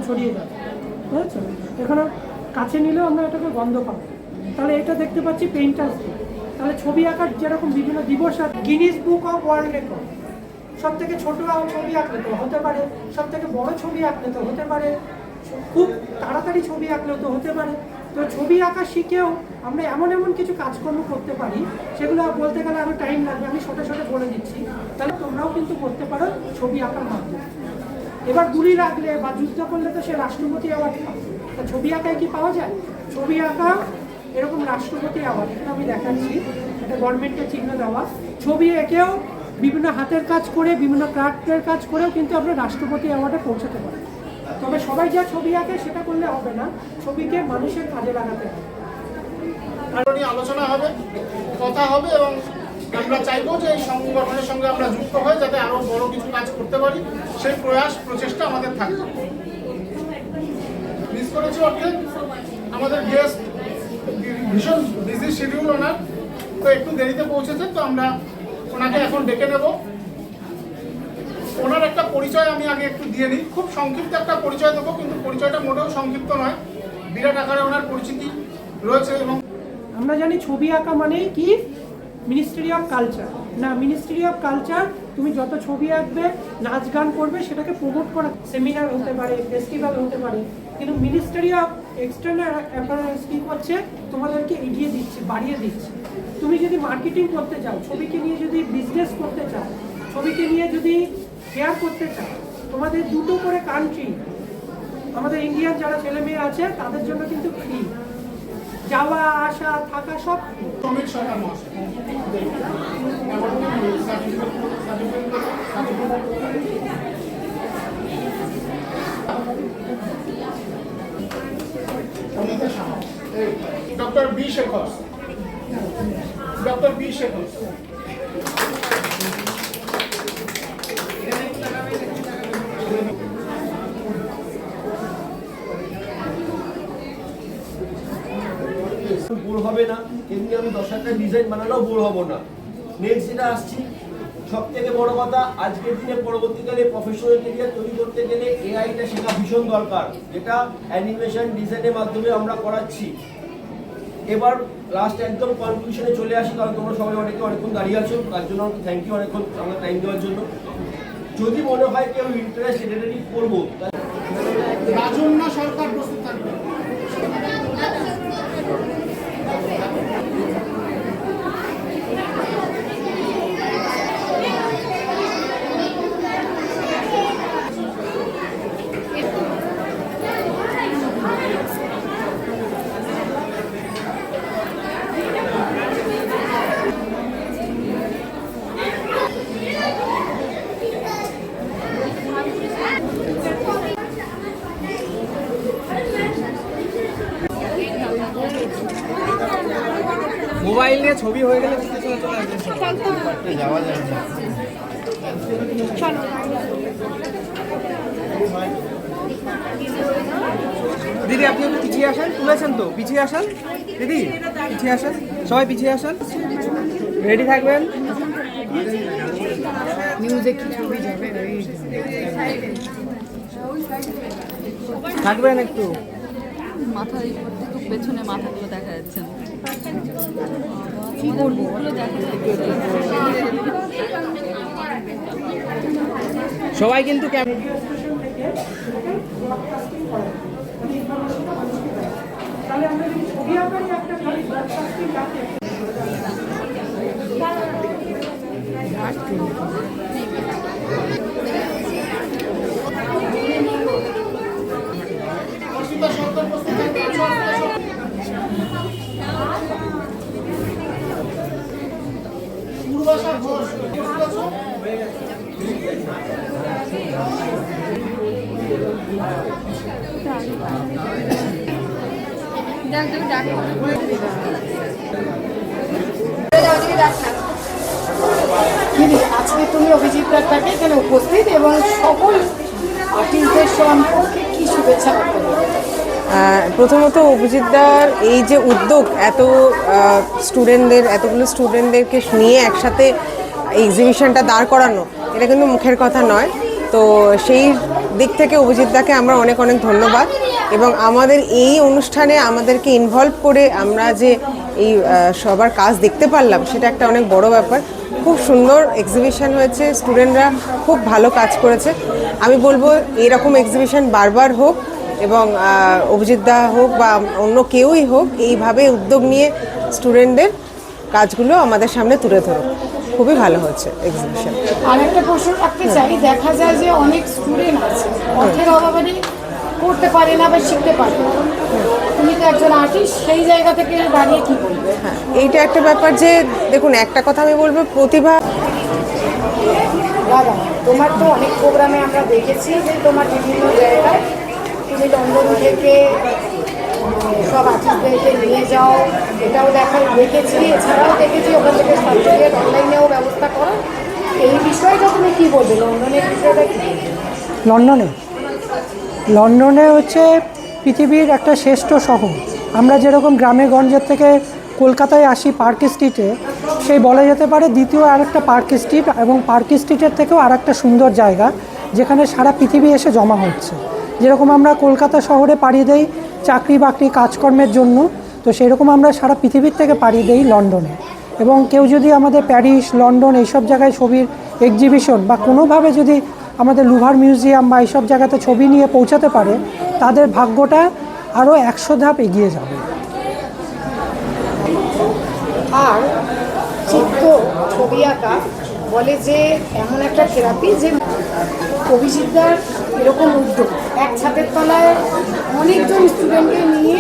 ছড়িয়ে যাবে, বুঝেছো? এখানে কাছে নিলেও আমরা এটাকে গন্ধ পাবো। তাহলে এটা দেখতে পাচ্ছি পেইন্টার্স ডে। তাহলে ছবি আঁকার যেরকম বিভিন্ন দিবস আছে, Guinness book of world record, সব থেকে ছোটো ছবি আঁকলে তো হতে পারে, সব থেকে বড় ছবি আঁকলে তো হতে পারে, খুব তাড়াতাড়ি ছবি আঁকলেও তো হতে পারে। তো ছবি আঁকা শিখেও আমরা এমন এমন কিছু কাজকর্ম করতে পারি, সেগুলো বলতে গেলে আরও টাইম লাগবে, আমি ছোটো ছোটো বলে দিচ্ছি। তাহলে তোমরাও কিন্তু করতে পারো ছবি আঁকার মাধ্যমে। এবার গুলি রাখলে বা যুদ্ধ করলে তো সে রাষ্ট্রপতি অ্যাওয়ার্ড পাবে, তা ছবি আঁকায় কি পাওয়া যায়? ছবি আঁকা এরকম রাষ্ট্রপতি অ্যাওয়ার্ড, এটা আমি দেখাচ্ছি, এটা গভর্নমেন্টের চিহ্ন দেওয়া। ছবি এঁকেও বিভিন্ন হাতের কাজ করে, বিভিন্ন ক্রাফটের কাজ করেও কিন্তু আমরা রাষ্ট্রপতি অ্যাওয়ার্ডে পৌঁছাতে পারি। তবে সবাই যা ছবি আঁকে সেটা করলে হবে না, ছবিকে মানুষের কাজে লাগাতে হবে। আরো নিয়ে আলোচনা হবে, কথা হবে, এবং আমরা চাইবো যে এই সংগঠনের সঙ্গে আমরা যুক্ত হয়ে যাতে আরো বড় কিছু কাজ করতে পারি, সেই প্রচেষ্টা আমাদের থাকবে। মিস করেছি অর্থে আমাদের গেস্ট ভীষণ বিজি শিডিউল ওনার, তো একটু দেরিতে পৌঁছেছেন, তো আমরা ওনাকে এখন ডেকে নেব। ওনার একটা পরিচয় আমি আগে একটু দিয়ে নিই, খুব সংক্ষিপ্ত একটা পরিচয় দেবো, কিন্তু পরিচয়টা মোটেও সংক্ষিপ্ত নয়, বিরাট আকারে ওনার পরিচিতি রয়েছে। এবং আমরা জানি ছবি আঁকা মানেই কি মিনিস্ট্রি অফ কালচার, না মিনিস্ট্রি অফ কালচার তুমি যত ছবি আঁকবে, নাচ গান করবে, সেটাকে প্রমোট করা, সেমিনার হতে পারে, ফেস্টিভ্যাল হতে পারে, কিন্তু মিনিস্ট্রি অফ এক্সটার্নাল অ্যাফেয়ার্স কি করছে, তোমাদেরকে এগিয়ে দিচ্ছে, বাড়িয়ে দিচ্ছে। তুমি যদি মার্কেটিং করতে চাও, ছবিকে নিয়ে যদি বিজনেস করতে চাও, ছবিকে নিয়ে যদি কেয়ার করতে চাও, তোমাদের দুটো করে কান্ট্রি, আমাদের ইন্ডিয়ান যারা ছেলে মেয়ে আছে তাদের জন্য কিন্তু ফ্রি, যাওয়া আসা থাকা সব। সমীর সরকার মহাশয় doctor B Shekhar, doctor B Shekhar. Bore হবে না, এমনি আমি 10টা ডিজাইন বানালেও বোর হব না। নেক্সট যেটা আসছি, সব থেকে বড় কথা, আজকের দিনে পরবর্তীকালে প্রফেশনাল ক্যারিয়ার তৈরি করতে গেলে এআইটা শেখা ভীষণ দরকার, যেটা অ্যানিমেশন ডিজাইনের মাধ্যমে আমরা করাচ্ছি। এবার লাস্ট একদম কনক্লুশনে চলে আসি, কারণ তোমরা সবাই অনেকক্ষণ দাঁড়িয়ে আছো, তার জন্য থ্যাংক ইউ অনেকক্ষণ আমার টাইম দেওয়ার জন্য। যদি মনে হয় কেউ ইন্টারেস্ট এডেটিং করবো, রাজন্য সরকার প্রস্তুত থাকবে। মোবাইল নিয়ে ছবি হয়ে গেলে যাওয়া যায় না। দিদি আপনি একটু পিছিয়ে আসেন, তুলেছেন তো, পিছিয়ে আসেন দিদি, পিছিয়ে আসেন, সবাই পিছিয়ে আসেন, রেডি থাকবেন। থাকবেন একটু, মাথা একটু পেছনে মাথাগুলো দেখা যাচ্ছে না, কি করবো সবাই কিন্তু তাহলে আমরা যদি ছবি আঁকারই একটা খালি ব্রডকাস্টিং রাখি, পূর্বাশা ঘোষ আজকে তুমি অভিজিৎ দত্তকে এখানে উপস্থিত এবং সকল আর্টিস্টদের সম্পর্কে কি শুভেচ্ছা বার্তা দেবে? প্রথমত অভিজিৎদার এই যে উদ্যোগ, এতগুলো স্টুডেন্টদেরকে নিয়ে একসাথে এক্সিবিশনটা দাঁড় করানো, এটা কিন্তু মুখের কথা নয়। তো সেই দিক থেকে অভিজিৎদাকে আমরা অনেক অনেক ধন্যবাদ, এবং আমাদের এই অনুষ্ঠানে আমাদেরকে ইনভলভ করে আমরা যে এই সবার কাজ দেখতে পারলাম সেটা একটা অনেক বড় ব্যাপার। খুব সুন্দর এক্সিবিশন হয়েছে, স্টুডেন্টরা খুব ভালো কাজ করেছে। আমি বলবো এরকম এক্সিবিশন বারবার হোক, এবং অভিজিৎদা হোক বা অন্য কেউই হোক এইভাবে উদ্যোগ নিয়ে স্টুডেন্টদের কাজগুলো আমাদের সামনে তুলে ধরুক। খুবই ভালো হচ্ছে এক্সিবিশন। আর একটা প্রশ্ন রাখতে চাই, দেখা যায় যে অনেক স্টুডেন্ট আছে অর্থের অভাবে করতে পারে না বা শিখতে পারে না। তুমি তো একজন আর্টিস্ট, সেই জায়গা থেকে দাঁড়িয়ে কি বলবে? হ্যাঁ, এইটা একটা ব্যাপার যে দেখুন, একটা কথা আমি বলবো, প্রতিভা। দাদা, তোমার তো অনেক প্রোগ্রামে আমরা দেখেছি যে তোমার বিভিন্ন জায়গায় তুমি লন্ডন থেকে সব আর্টিস্টদেরকে নিয়ে যাও, এটাও দেখেছি। এছাড়াও দেখেছি ওখান থেকে সার্টিফিকেট অনলাইনেও ব্যবস্থা করো। এই বিষয়টা তুমি কী বলবে? লন্ডনের বিষয়টা কী বলবে? লন্ডনে হচ্ছে পৃথিবীর একটা শ্রেষ্ঠ শহর। আমরা যেরকম গ্রামে গঞ্জের থেকে কলকাতায় আসি পার্ক স্ট্রিটে, সেই বলা যেতে পারে দ্বিতীয় আরেকটা পার্ক স্ট্রিট, এবং পার্ক স্ট্রিটের থেকেও আরেকটা সুন্দর জায়গা যেখানে সারা পৃথিবী এসে জমা হচ্ছে। যেরকম আমরা কলকাতা শহরে পাড়ি দেই চাকরি বাকরি কাজকর্মের জন্য, তো সেরকম আমরা সারা পৃথিবীর থেকে পাড়ি দেই লন্ডনে। এবং কেউ যদি আমাদের প্যারিস, লন্ডন এইসব জায়গায় ছবির এক্সিবিশন বা কোনোভাবে যদি আমাদের লুভার মিউজিয়াম বা এইসব জায়গাতে ছবি নিয়ে পৌঁছাতে পারে, তাদের ভাগ্যটা আরও 100 ধাপ এগিয়ে যাবে। আর চিত্র ছবি আঁকা বলে যে এমন একটা থেরাপি, যে অভিজিৎদার এরকম উদ্যোগ এক ছাদের তলায় অনেকজন স্টুডেন্টকে নিয়ে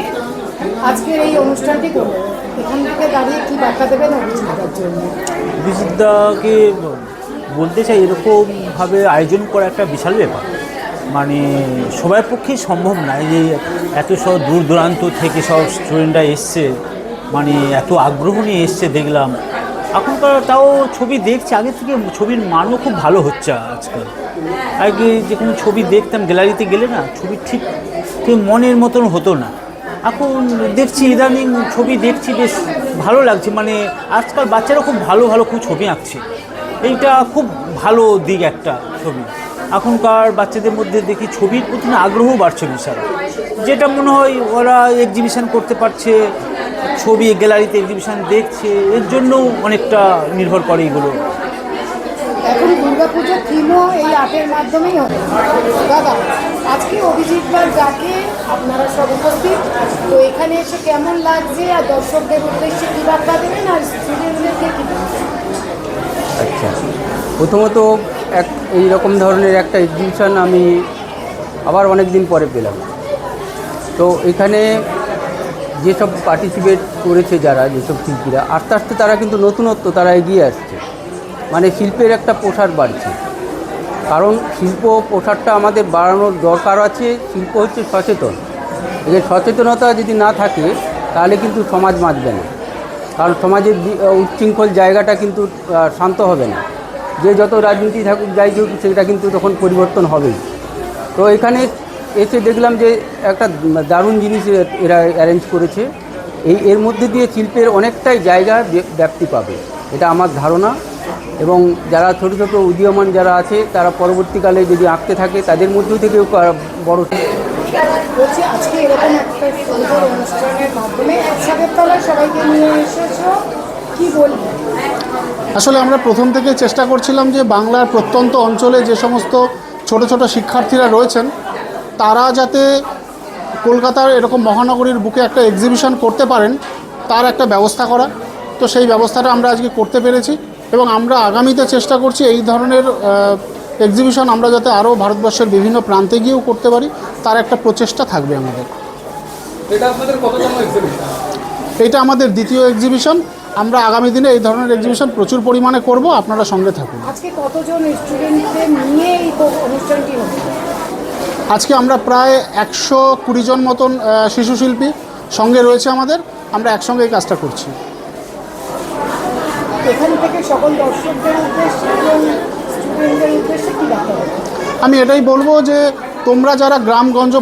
আজকের এই অনুষ্ঠানটি করবে। এখান থেকে দাঁড়িয়ে কি বার্তা দেবেন অভিজিৎদার জন্য? অভিজিৎদাকে বলতে চাই, এরকমভাবে আয়োজন করা একটা বিশাল ব্যাপার, মানে সবার পক্ষেই সম্ভব নয় যে এত সব দূর দূরান্ত থেকে সব স্টুডেন্টরা এসছে, মানে এত আগ্রহ নিয়ে এসছে দেখলাম। এখনকার তাও ছবি দেখছি, আগে থেকে ছবির মানও খুব ভালো হচ্ছে আজকাল। আগে যে কোনো ছবি দেখতাম গ্যালারিতে গেলে না, ছবি ঠিক মনের মতন হতো না। এখন দেখছি ইদানিং ছবি দেখছি, বেশ ভালো লাগছে। মানে আজকাল বাচ্চারা খুব ভালো ভালো খুব ছবি আঁকছে, এইটা খুব ভালো দিক একটা ছবি। এখনকার বাচ্চাদের মধ্যে দেখি ছবির প্রতি আগ্রহ বাড়ছে বিশাল, যেটা মনে হয় ওরা এক্সিবিশন করতে পারছে, ছবি গ্যালারিতে এক্সিবিশন দেখছে, এর জন্যও অনেকটা নির্ভর করে এগুলো। এখন দুর্গাপুজোর থিমও এই আর্টের মাধ্যমেই হবে। দাদা, আজকে অভিজিৎদার যাকে আপনারা সব উপস্থিত, তো এখানে এসে কেমন লাগছে, আর দর্শকদের উদ্দেশ্যে কী বার্তা দেবেন, আর স্টুডেন্টদেরকে কী বলবেন? আচ্ছা, প্রথমত এইরকম ধরনের একটা এক্সিবিশন আমি আবার অনেক দিন পরে পেলাম। তো এখানে যেসব পার্টিসিপেট করেছে যারা, যেসব শিল্পীরা, আস্তে আস্তে তারা কিন্তু নতুনত্ব তারা এগিয়ে আসছে, মানে শিল্পের একটা প্রসার বাড়ছে। কারণ শিল্প প্রসারটা আমাদের বাড়ানোর দরকার আছে। শিল্প হচ্ছে সচেতন, এই সচেতনতা যদি না থাকে তাহলে কিন্তু সমাজ বাঁচবে না। কারণ সমাজের উচ্ছৃঙ্খল জায়গাটা কিন্তু শান্ত হবে না। যে যত রাজনীতি থাকুক, যাই হোক, সেটা কিন্তু তখন পরিবর্তন হবেই। তো এখানে এসে দেখলাম যে একটা দারুণ জিনিস এরা অ্যারেঞ্জ করেছে। এর মধ্যে দিয়ে শিল্পের অনেকটাই জায়গা ব্যাপ্তি পাবে, এটা আমার ধারণা। এবং যারা ছোটো ছোটো উদীয়মান যারা আছে, তারা পরবর্তীকালে যদি আঁকতে থাকে, তাদের মধ্য থেকেও বড় বলছি, আজকে এরকম একটা সুন্দর অনুষ্ঠানের মাধ্যমে একসাথে তলায় সবাইকে নিয়ে এসেছো, কি বলবো? আসলে আমরা প্রথম থেকে চেষ্টা করছিলাম যে বাংলার প্রত্যন্ত অঞ্চলে যে সমস্ত ছোট ছোট শিক্ষার্থীরা রয়েছেন, তারা যাতে কলকাতার এরকম মহানগরীর বুকে একটা এক্সিবিশন করতে পারেন, তার একটা ব্যবস্থা করা। তো সেই ব্যবস্থাটা আমরা আজকে করতে পেরেছি, এবং আমরা আগামীতে চেষ্টা করছি এই ধরনের এক্সিবিশন আমরা যাতে আরও ভারতবর্ষের বিভিন্ন প্রান্তে গিয়েও করতে পারি, তার একটা প্রচেষ্টা থাকবে আমাদের। এটা আপনাদের কততম এক্সিবিশন? এটা আমাদের দ্বিতীয় এক্সিবিশন। আমরা আগামী দিনে এই ধরনের এক্সিবিশন প্রচুর পরিমাণে করব, আপনারা সঙ্গে থাকুন। আজকে কতজন স্টুডেন্টদের নিয়ে এই অনুষ্ঠানটি হবে? আজকে আমরা প্রায় 120 জন মতন শিশু শিল্পী সঙ্গে রয়েছে আমাদের, আমরা একসঙ্গে এই কাজটা করছি। এখান থেকে সকল দর্শকদের উদ্দেশ্যে এবং স্টুডেন্টদের উদ্দেশ্যে কী বার্তা? আমি এটাই বলবো যে তোমরা যারা গ্রামগঞ্জ